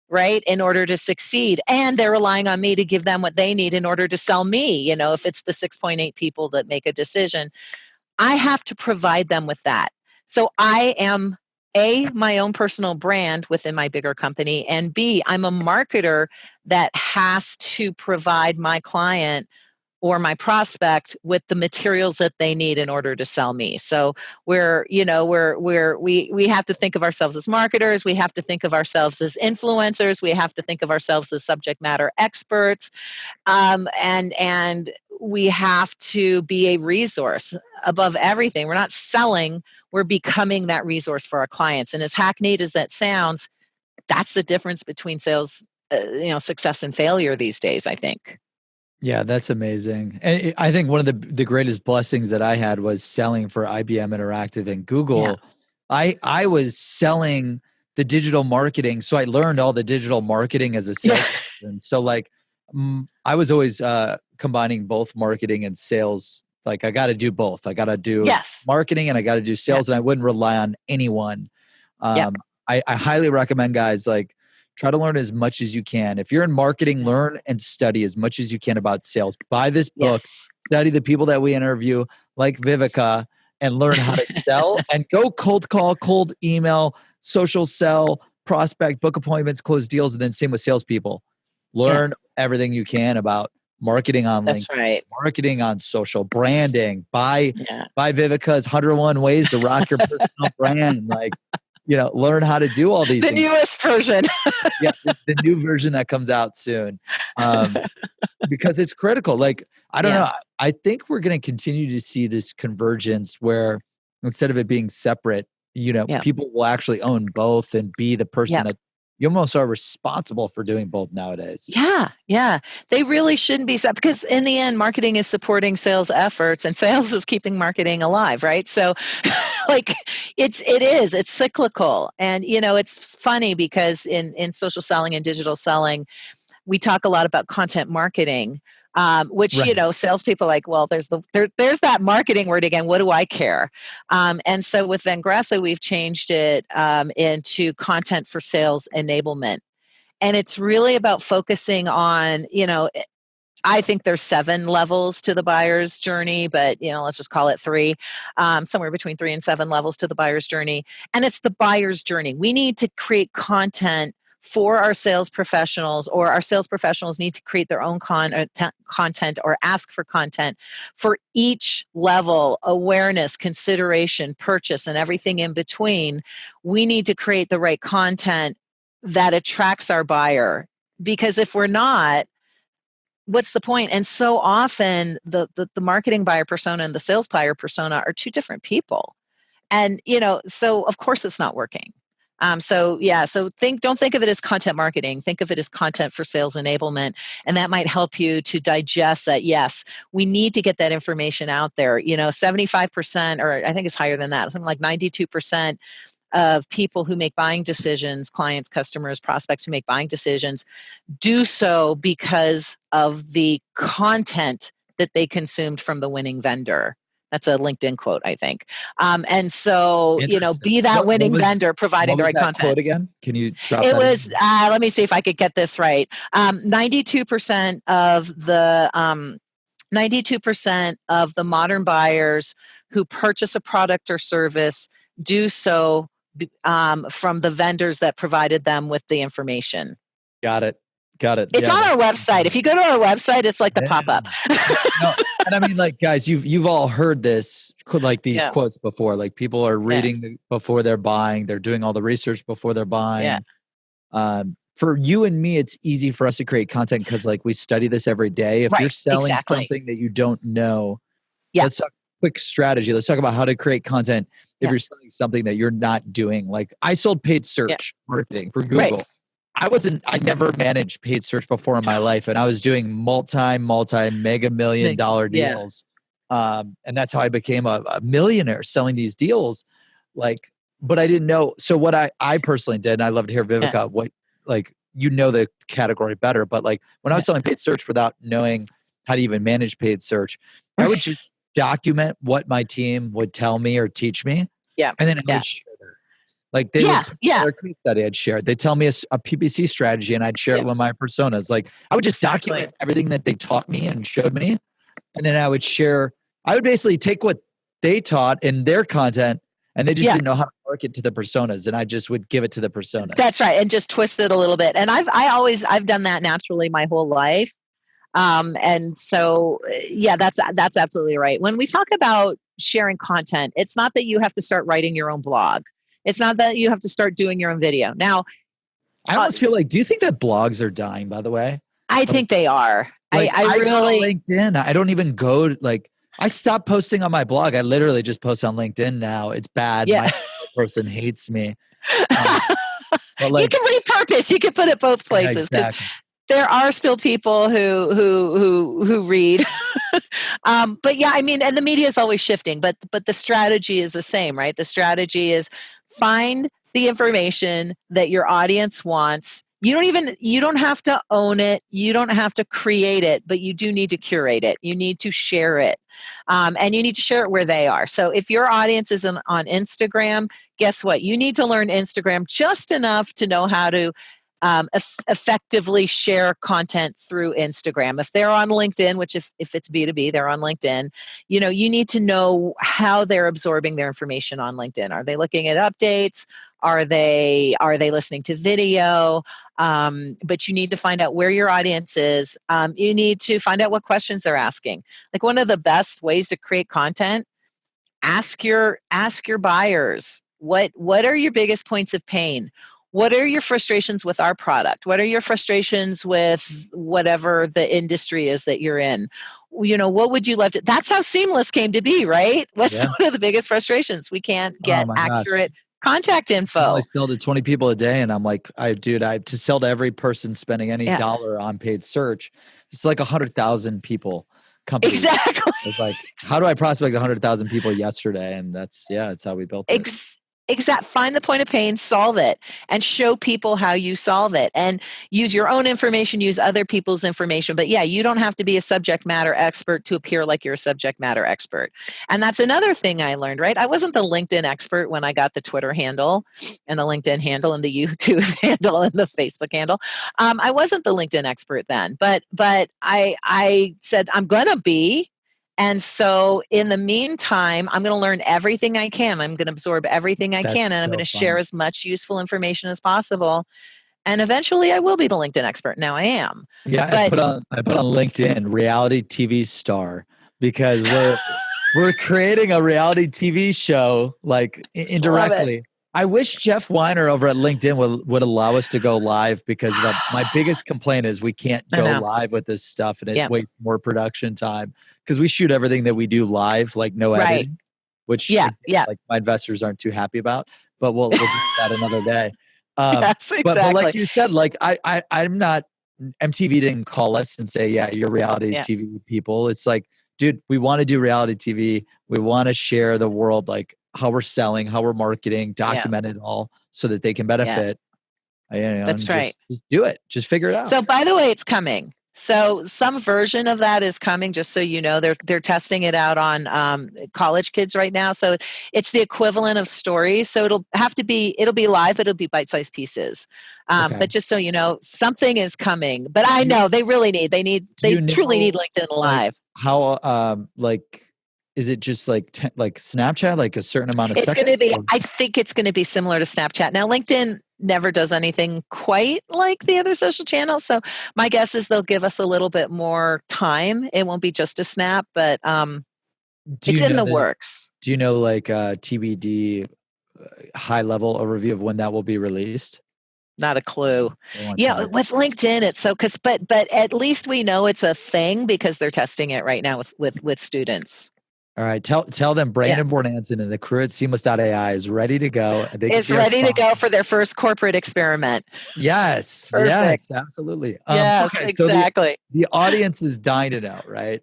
right, in order to succeed. And they're relying on me to give them what they need in order to sell me. If it's the 6.8 people that make a decision, I have to provide them with that. So I am my own personal brand within my bigger company, and B, I'm a marketer that has to provide my client or my prospect with the materials that they need in order to sell me. So we have to think of ourselves as marketers. We have to think of ourselves as influencers. We have to think of ourselves as subject matter experts. And we have to be a resource above everything. We're not selling, we're becoming that resource for our clients. And as hackneyed as that sounds, that's the difference between sales, success and failure these days, I think. Yeah, that's amazing. And I think one of the greatest blessings that I had was selling for IBM Interactive and Google. Yeah. I was selling the digital marketing. So I learned all the digital marketing as a salesperson. So I was always combining both marketing and sales. Like I got to do both. I got to do marketing and I got to do sales, and I wouldn't rely on anyone. I highly recommend guys, try to learn as much as you can. If you're in marketing, learn and study as much as you can about sales. Buy this book, study the people that we interview, like Viveka, and learn how to sell and go cold call, cold email, social sell, prospect, book appointments, close deals, and then same with salespeople. Learn everything you can about marketing on LinkedIn, marketing on social, branding. Buy Viveka's 101 Ways to Rock Your Personal Brand. Learn how to do all these things. The newest version. the new version that comes out soon. Because it's critical. I don't know. I think we're going to continue to see this convergence where instead of it being separate, people will actually own both and be the person that you almost are responsible for doing both nowadays. Yeah. They really shouldn't be separate, because in the end, marketing is supporting sales efforts and sales is keeping marketing alive, right? So it's cyclical. And, it's funny because in social selling and digital selling, we talk a lot about content marketing, which, salespeople are like, well, there's that marketing word again. What do I care? And so with Vengreso, we've changed it into content for sales enablement. And it's really about focusing on, I think there's 7 levels to the buyer's journey, but let's just call it 3, somewhere between 3 and 7 levels to the buyer's journey. And it's the buyer's journey. We need to create content for our sales professionals, or our sales professionals need to create their own content or ask for content for each level: awareness, consideration, purchase, and everything in between. We need to create the right content that attracts our buyer, because if we're not, what's the point? And so often the marketing buyer persona and the sales buyer persona are two different people. And, so of course it's not working. So don't think of it as content marketing. Think of it as content for sales enablement. And that might help you to digest that. Yes, we need to get that information out there. 75%, or I think it's higher than that, something like 92% of people who make buying decisions, clients, customers, prospects who make buying decisions, do so because of the content that they consumed from the winning vendor. That's a LinkedIn quote, I think. And so, be that winning vendor providing the right content. Quote again? Can you drop it that? It was, let me see if I could get this right. 92% of the 92% of the modern buyers who purchase a product or service do so from the vendors that provided them with the information. Got it. It's on our website. If you go to our website, it's like the pop-up. No, and I mean, like, guys, you've all heard this, like these quotes before. Like, people are reading before they're buying. They're doing all the research before they're buying. For you and me, it's easy for us to create content because, like, we study this every day. If you're selling something that you don't know, let's talk quick strategy. Let's talk about how to create content if you're selling something that you're not doing. Like, I sold paid search marketing for Google. Right. I never managed paid search before in my life. And I was doing mega $1 million deals. And that's how I became a millionaire, selling these deals. Like, but I didn't know. So what I personally did, and I'd love to hear Viveka, what, like, the category better, but like when I was selling paid search without knowing how to even manage paid search, I would just document what my team would tell me or teach me. Yeah. And then I would share that. Like, they would a case study I'd share. They'd tell me a PPC strategy and I'd share it with my personas. Like, I would just document everything that they taught me and showed me. And then I would basically take what they taught in their content, and they just didn't know how to market to the personas. And I just would give it to the personas. That's right. And just twist it a little bit. And I've done that naturally my whole life. And so, that's absolutely right. When we talk about sharing content, it's not that you have to start writing your own blog. It's not that you have to start doing your own video. Now, I almost feel like, do you think that blogs are dying, by the way? I think they are. Like, I really LinkedIn. I don't even go I stopped posting on my blog. I literally just post on LinkedIn now. It's bad. Yeah. My person hates me. But you can repurpose. You can put it both places, because there are still people who read. But and the media is always shifting, but the strategy is the same, right? The strategy is find the information that your audience wants. You don't have to own it. You don't have to create it, but you do need to curate it. You need to share it. And you need to share it where they are. So if your audience is on Instagram, guess what? You need to learn Instagram just enough to know how to effectively share content through Instagram. If they're on LinkedIn, which if it's B2B, they're on LinkedIn, you need to know how they're absorbing their information on LinkedIn. Are they looking at updates? Are they listening to video? But you need to find out where your audience is. You need to find out what questions they're asking. Like, one of the best ways to create content, ask your buyers, what are your biggest points of pain? What are your frustrations with our product? What are your frustrations with whatever the industry is that you're in? What would you love to? That's how Seamless came to be, right? What's one of the biggest frustrations? We can't get accurate contact info. I sell to 20 people a day, and I'm like, to sell to every person spending any dollar on paid search, it's like 100,000 people. Company. Exactly. It's like, how do I prospect 100,000 people yesterday? And that's how we built it. find the point of pain, solve it, and show people how you solve it, and use your own information, use other people's information. But yeah, you don't have to be a subject matter expert to appear like you're a subject matter expert. And that's another thing I learned, right? I wasn't the LinkedIn expert when I got the Twitter handle and the LinkedIn handle and the YouTube handle and the Facebook handle. I wasn't the LinkedIn expert then, but I said, I'm going to be. And so in the meantime, I'm going to learn everything I can. I'm going to absorb everything I can, and I'm going to share as much useful information as possible. And eventually I will be the LinkedIn expert. Now I am. Yeah, I put on LinkedIn reality TV star, because we're creating a reality TV show, like indirectly. I wish Jeff Weiner over at LinkedIn would allow us to go live, because my biggest complaint is we can't go live with this stuff, and it wastes more production time, because we shoot everything that we do live, like no editing, which like my investors aren't too happy about, but we'll do that another day. Yes, exactly. But like you said, like I'm not, MTV didn't call us and say, yeah, you're reality TV people. It's like, dude, we want to do reality TV. We want to share the world, like how we're selling, how we're marketing, document it all so that they can benefit. That's right. Just do it. Just figure it out. So by the way, it's coming. So some version of that is coming, just so you know. They're testing it out on college kids right now. So it's the equivalent of stories. So it'll be live. It'll be bite-sized pieces. But just so you know, something is coming. But I know they truly need LinkedIn Live. Like how is it just like Snapchat, like a certain amount of seconds? It's going to be, I think it's going to be similar to Snapchat. Now, LinkedIn never does anything quite like the other social channels. So my guess is they'll give us a little bit more time. It won't be just a snap, but it's in the works. Do you know, like TBD high level overview of when that will be released? Not a clue. Yeah, with LinkedIn, it's so but at least we know it's a thing, because they're testing it right now with students. All right. Tell them Brandon Bornancin and the crew at Seamless.AI is ready to go. It's ready to go for their first corporate experiment. Yes. Perfect. Yes, absolutely. Yes, exactly. So the audience is dying to know, right?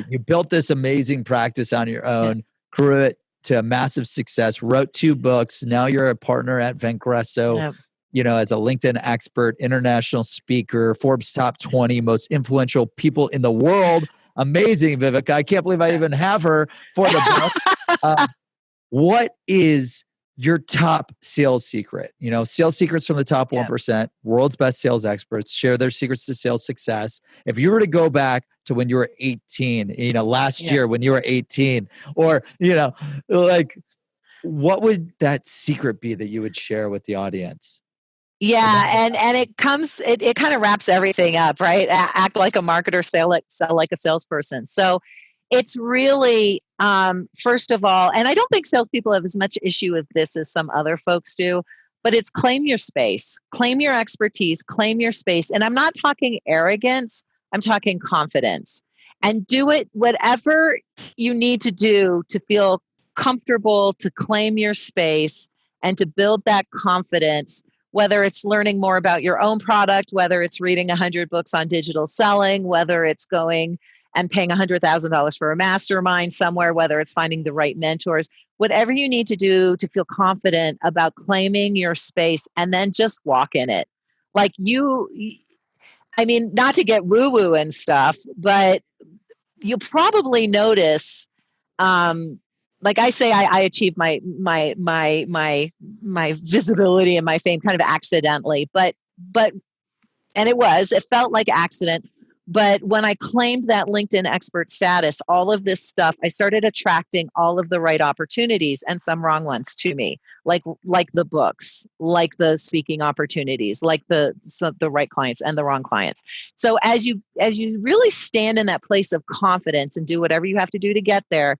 You built this amazing practice on your own, grew it to a massive success, wrote 2 books. Now you're a partner at Vengreso, as a LinkedIn expert, international speaker, Forbes top 20 most influential people in the world. Amazing, Viveka. I can't believe I even have her for the book. What is your top sales secret? Sales secrets from the top 1%, world's best sales experts share their secrets to sales success. If you were to go back to when you were 18, last year when you were 18, or, like, what would that secret be that you would share with the audience? Yeah, and it kind of wraps everything up, right? Act like a marketer, sell like a salesperson. So it's really, first of all, and I don't think salespeople have as much issue with this as some other folks do, but it's claim your space, claim your expertise, claim your space. And I'm not talking arrogance, I'm talking confidence. And do it, whatever you need to do to feel comfortable, to claim your space and to build that confidence, whether it's learning more about your own product, whether it's reading 100 books on digital selling, whether it's going and paying $100,000 for a mastermind somewhere, whether it's finding the right mentors, whatever you need to do to feel confident about claiming your space, and then just walk in it. Like not to get woo-woo and stuff, but you'll probably notice, like I say, I achieved my visibility and my fame kind of accidentally, but it felt like accident. But when I claimed that LinkedIn expert status, all of this stuff, I started attracting all of the right opportunities and some wrong ones to me, like the books, like the speaking opportunities, like the right clients and the wrong clients. So as you really stand in that place of confidence and do whatever you have to do to get there,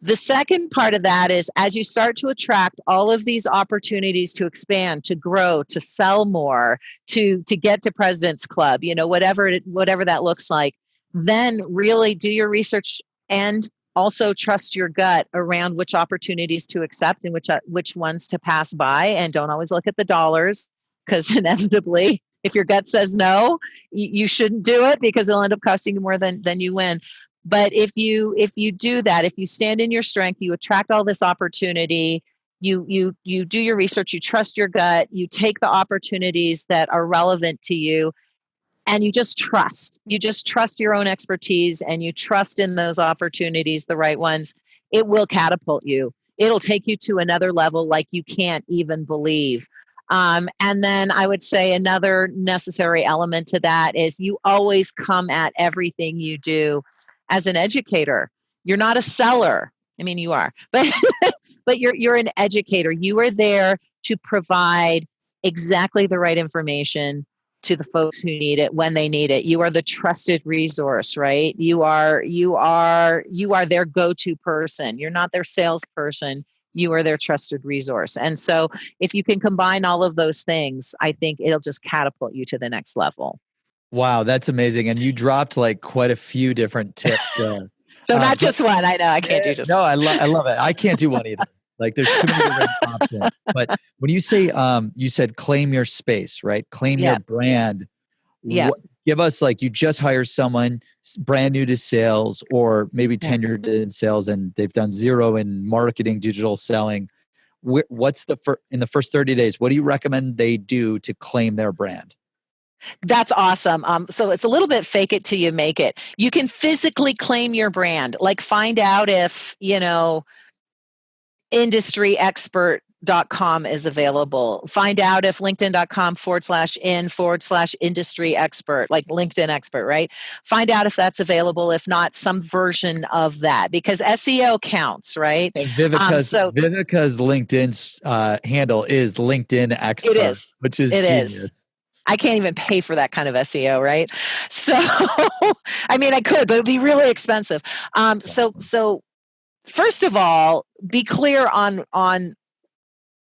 the second part of that is, as you start to attract all of these opportunities to expand, to grow, to sell more, to get to President's Club, whatever that looks like, then really do your research and also trust your gut around which opportunities to accept and which ones to pass by. And don't always look at the dollars, because inevitably, if your gut says no, you shouldn't do it, because it'll end up costing you more than you win. But if you do that, if you stand in your strength, you attract all this opportunity, You do your research, you trust your gut, you take the opportunities that are relevant to you, and you just trust your own expertise, and you trust in those opportunities, the right ones. It will catapult you. It'll take you to another level like you can't even believe. And then I would say another necessary element to that is you always come at everything you do as an educator. You're not a seller. I mean, you are, but but you're an educator. You are there to provide exactly the right information to the folks who need it when they need it. You are the trusted resource, right? You are their go-to person. You're not their salesperson. You are their trusted resource. And so if you can combine all of those things, I think it'll just catapult you to the next level. Wow, that's amazing. And you dropped like quite a few different tips there. So not just one. I know I can't do just one. No, I love it. I can't do one either. Like there's too many different options. But when you say, you said claim your space, right? Claim your brand. Yeah. Give us like, you just hire someone brand new to sales or maybe tenured in sales and they've done zero in marketing, digital selling. What's in the first 30 days, what do you recommend they do to claim their brand? That's awesome. So it's a little bit fake it till you make it. You can physically claim your brand, like find out if, industryexpert.com is available. Find out if linkedin.com/in/industry expert, like LinkedIn expert, right? Find out if that's available. If not, some version of that, because SEO counts, right? And Viveka's LinkedIn's handle is LinkedIn expert, which is genius. I can't even pay for that kind of SEO, right? So, I mean, I could, but it'd be really expensive. So first of all, be clear on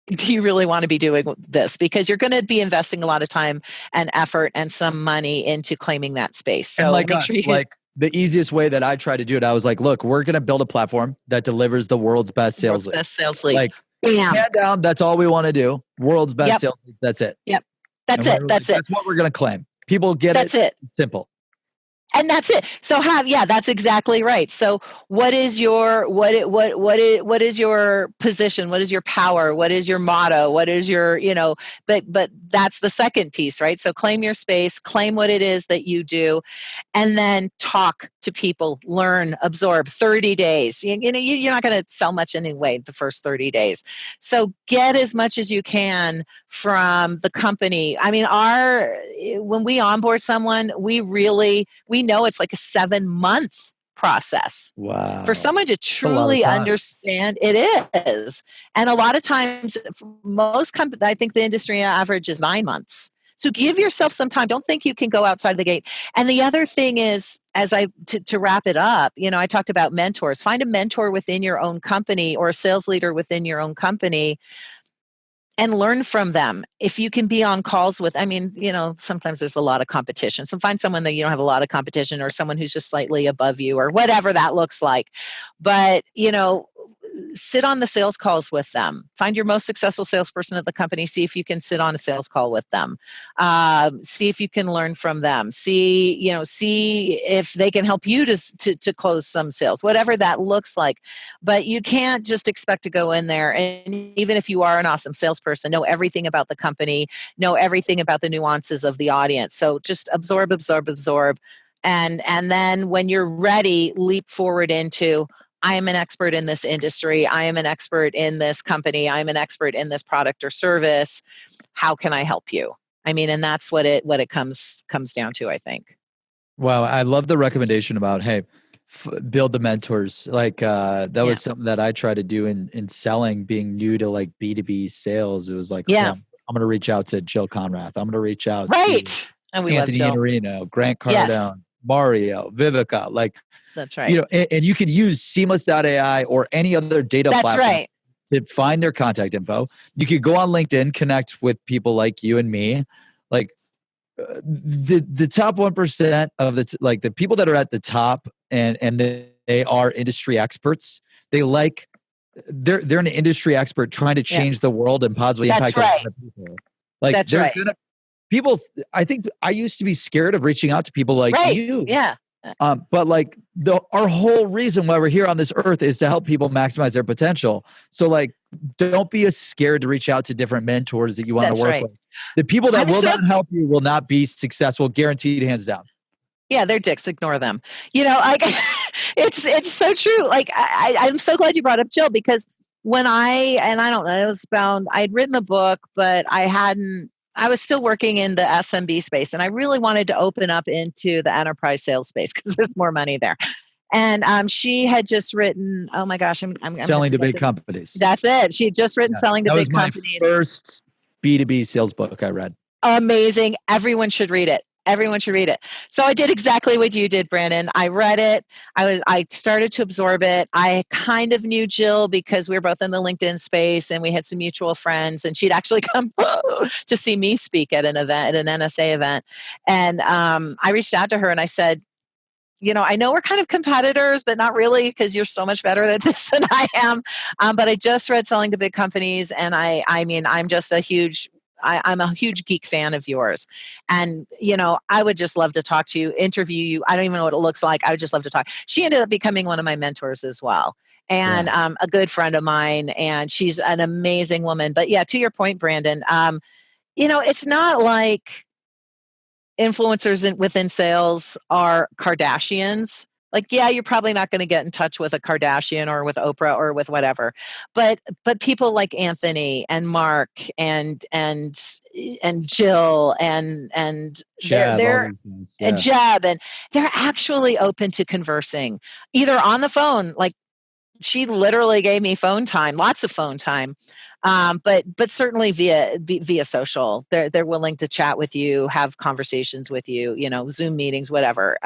do you really want to be doing this? Because you're going to be investing a lot of time and effort and some money into claiming that space. So and like the easiest way that I try to do it, I was like, look, we're going to build a platform that delivers the world's best sales leads. Best sales leads. Like, hand down, that's all we want to do. World's best sales leads. That's it. Yep. That's it. That's what we're going to claim. People get it. That's it. Simple. And that's it. So that's exactly right. So what is your what is your position? What is your power? What is your motto? What is your, but that's the second piece, right? So claim your space, claim what it is that you do, and then talk to people, learn, absorb. 30 days. You're not going to sell much anyway the first 30 days. So get as much as you can from the company. I mean, when we onboard someone, we know it's like a 7-month process. Wow. For someone to truly understand, it is. And a lot of times, most companies, I think the industry average is 9 months. So give yourself some time. Don't think you can go outside the gate. And the other thing is, to wrap it up, I talked about mentors. Find a mentor within your own company or a sales leader within your own company and learn from them. If you can be on calls with, sometimes there's a lot of competition. So find someone that you don't have a lot of competition, or someone who's just slightly above you, or whatever that looks like. But, sit on the sales calls with them. Find your most successful salesperson at the company. See if you can sit on a sales call with them. See if you can learn from them. See if they can help you to close some sales, whatever that looks like. But you can't just expect to go in there, and even if you are an awesome salesperson, know everything about the company, know everything about the nuances of the audience. So just absorb. And then when you're ready, leap forward into, I am an expert in this industry. I am an expert in this company. I'm an expert in this product or service. How can I help you? And that's what it comes down to, I think. Wow. I love the recommendation about, hey, build the mentors. Like that was something that I try to do in selling, being new to like B2B sales. It was like, I'm going to reach out to Jill Konrath. I'm going to reach out to and we Anthony Iannarino, Grant Cardone, Mario, Viveka, like, that's right. And you could use Seamless.AI or any other data platform to find their contact info. You could go on LinkedIn, connect with people like you and me. Like the top 1% of the people that are at the top and they are industry experts. They're an industry expert trying to change the world and positively impact a lot of people. Like that's right. People, I think I used to be scared of reaching out to people like you. Yeah. But like our whole reason why we're here on this earth is to help people maximize their potential. So like, don't be as scared to reach out to different mentors that you want to That's work right. with. The people that I'm will so not help you will not be successful, guaranteed, hands down. Yeah, they're dicks. Ignore them. Like it's so true. Like I'm so glad you brought up Jill, because when I don't know, it was about, I'd written a book, but I was still working in the SMB space, and I really wanted to open up into the enterprise sales space because there's more money there. And she had just written, oh my gosh, I'm Selling to big companies. That's it. She had just written Selling to Big Companies. That was my first B2B sales book I read. Amazing. Everyone should read it. Everyone should read it. So I did exactly what you did, Brandon. I read it. I started to absorb it. I kind of knew Jill because we were both in the LinkedIn space and we had some mutual friends, and she'd actually come to see me speak at an event, at an NSA event. And I reached out to her and I said, I know we're kind of competitors, but not really, because you're so much better at this than I am. But I just read Selling to Big Companies, and I mean, I'm just I'm a huge geek fan of yours. And, I would just love to talk to you, interview you. I don't even know what it looks like. I would just love to talk. She ended up becoming one of my mentors as well. And a good friend of mine, and she's an amazing woman. But yeah, to your point, Brandon, it's not like influencers within sales are Kardashians. Like, yeah, you're probably not going to get in touch with a Kardashian or with Oprah or with whatever, but people like Anthony and Mark and Jill and Jeb, and Jeb, and they're actually open to conversing, either on the phone. Like, she literally gave me phone time, lots of phone time. But certainly via social, they're willing to chat with you, have conversations with you, Zoom meetings, whatever.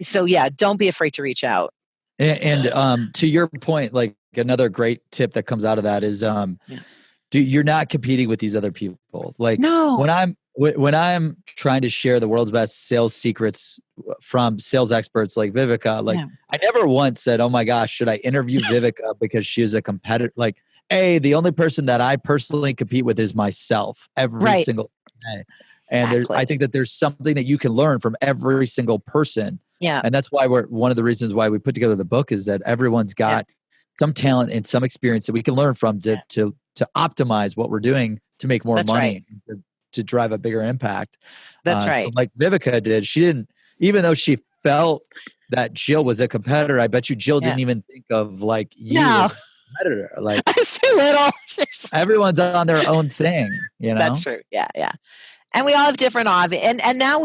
So yeah, don't be afraid to reach out. And to your point, like another great tip that comes out of that is, you're not competing with these other people. Like, no. when I'm trying to share the world's best sales secrets from sales experts like Viveka, like I never once said, "Oh my gosh, should I interview Viveka because she is a competitor?" Like, the only person that I personally compete with is myself every single day. And I think that there's something that you can learn from every single person. Yeah. And that's why one of the reasons why we put together the book is that everyone's got some talent and some experience that we can learn from to optimize what we're doing to make more money, to drive a bigger impact. That's right. So like Viveka did, she didn't, even though she felt that Jill was a competitor, I bet you Jill didn't even think of like you as a competitor. Like, I'm so little. Everyone's on their own thing, That's true. Yeah. And we all have different and now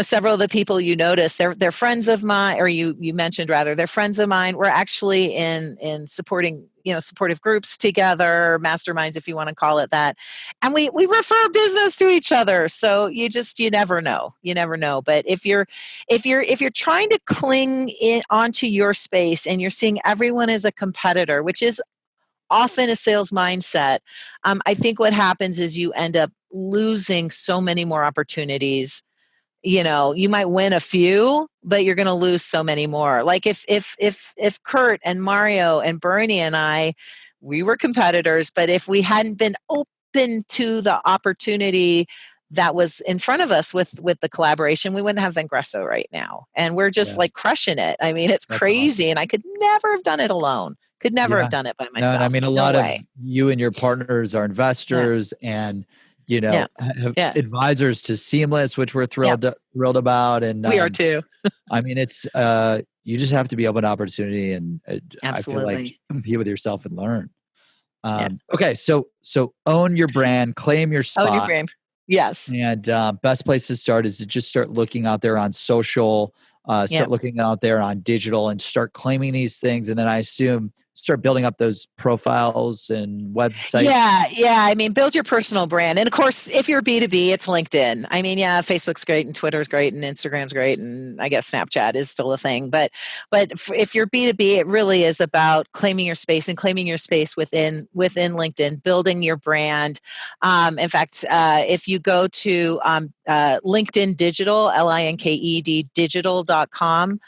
several of the people you notice, they're friends of mine, or you mentioned rather, they're friends of mine. We're actually in supporting, supportive groups together, masterminds, if you want to call it that. And we refer business to each other. So you never know. You never know. But if you're trying to cling onto your space and you're seeing everyone as a competitor, which is often a sales mindset, I think what happens is you end up losing so many more opportunities. You might win a few, but you're going to lose so many more. Like if Kurt and Mario and Bernie and we were competitors, but if we hadn't been open to the opportunity that was in front of us with the collaboration, we wouldn't have Vengreso right now. And we're just like crushing it. I mean, it's crazy. Awesome. And I could never have done it alone. Could never have done it by myself. No, and I mean, a lot of you and your partners are investors and, have advisors to Seamless, which we're thrilled about. And we are too. I mean, it's, you just have to be open to opportunity, and I feel like compete with yourself and learn. Okay. So own your brand, claim your spot. Own your brand. Yes. And best place to start is to just start looking out there on social, start looking out there on digital, and start claiming these things. And then I assume start building up those profiles and websites. Yeah. I mean, build your personal brand. And of course, if you're B2B, it's LinkedIn. I mean, Facebook's great and Twitter's great and Instagram's great. And I guess Snapchat is still a thing. But if you're B2B, it really is about claiming your space and claiming your space within LinkedIn, building your brand. In fact, if you go to LinkedIn Digital, LINKED digital.com,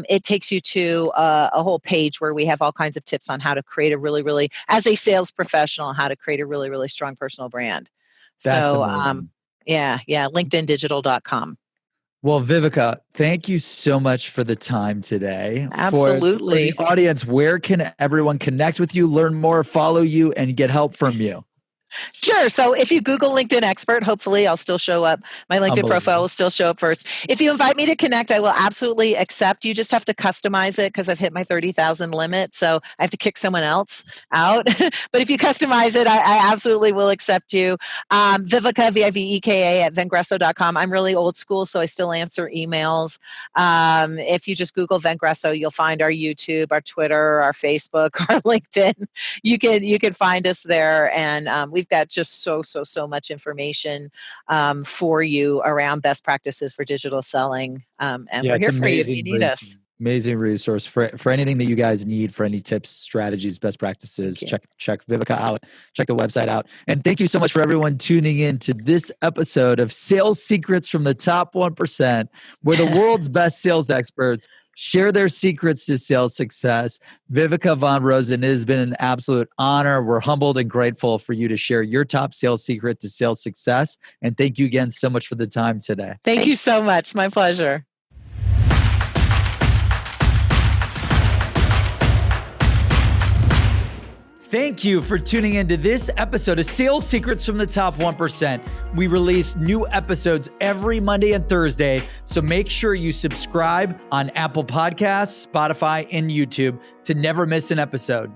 it takes you to a whole page where we have all kinds of tips on how to create a really, really, as a sales professional, how to create a really, really strong personal brand. That's so, amazing. LinkedIndigital.com. Well, Viveka, thank you so much for the time today. For the Absolutely. audience, where can everyone connect with you, learn more, follow you, and get help from you? Sure. So if you Google LinkedIn expert, hopefully I'll still show up. My LinkedIn profile will still show up first. If you invite me to connect, I will absolutely accept. You just have to customize it because I've hit my 30,000 limit. So I have to kick someone else out. But if you customize it, I absolutely will accept you. Viveka, Viveka at Vengreso.com. I'm really old school, so I still answer emails. If you just Google Vengreso, you'll find our YouTube, our Twitter, our Facebook, our LinkedIn. You can find us there. And we've got just so much information for you around best practices for digital selling. And we're here for you if you need us. Amazing resource for anything that you guys need, for any tips, strategies, best practices. Check Viveka out, check the website out. And thank you so much for everyone tuning in to this episode of Sales Secrets from the Top 1%, where the world's best sales experts share their secrets to sales success. Viveka Von Rosen, it has been an absolute honor. We're humbled and grateful for you to share your top sales secret to sales success. And thank you again so much for the time today. Thank you so much. My pleasure. Thank you for tuning into this episode of Sales Secrets from the Top 1%. We release new episodes every Monday and Thursday, so make sure you subscribe on Apple Podcasts, Spotify, and YouTube to never miss an episode.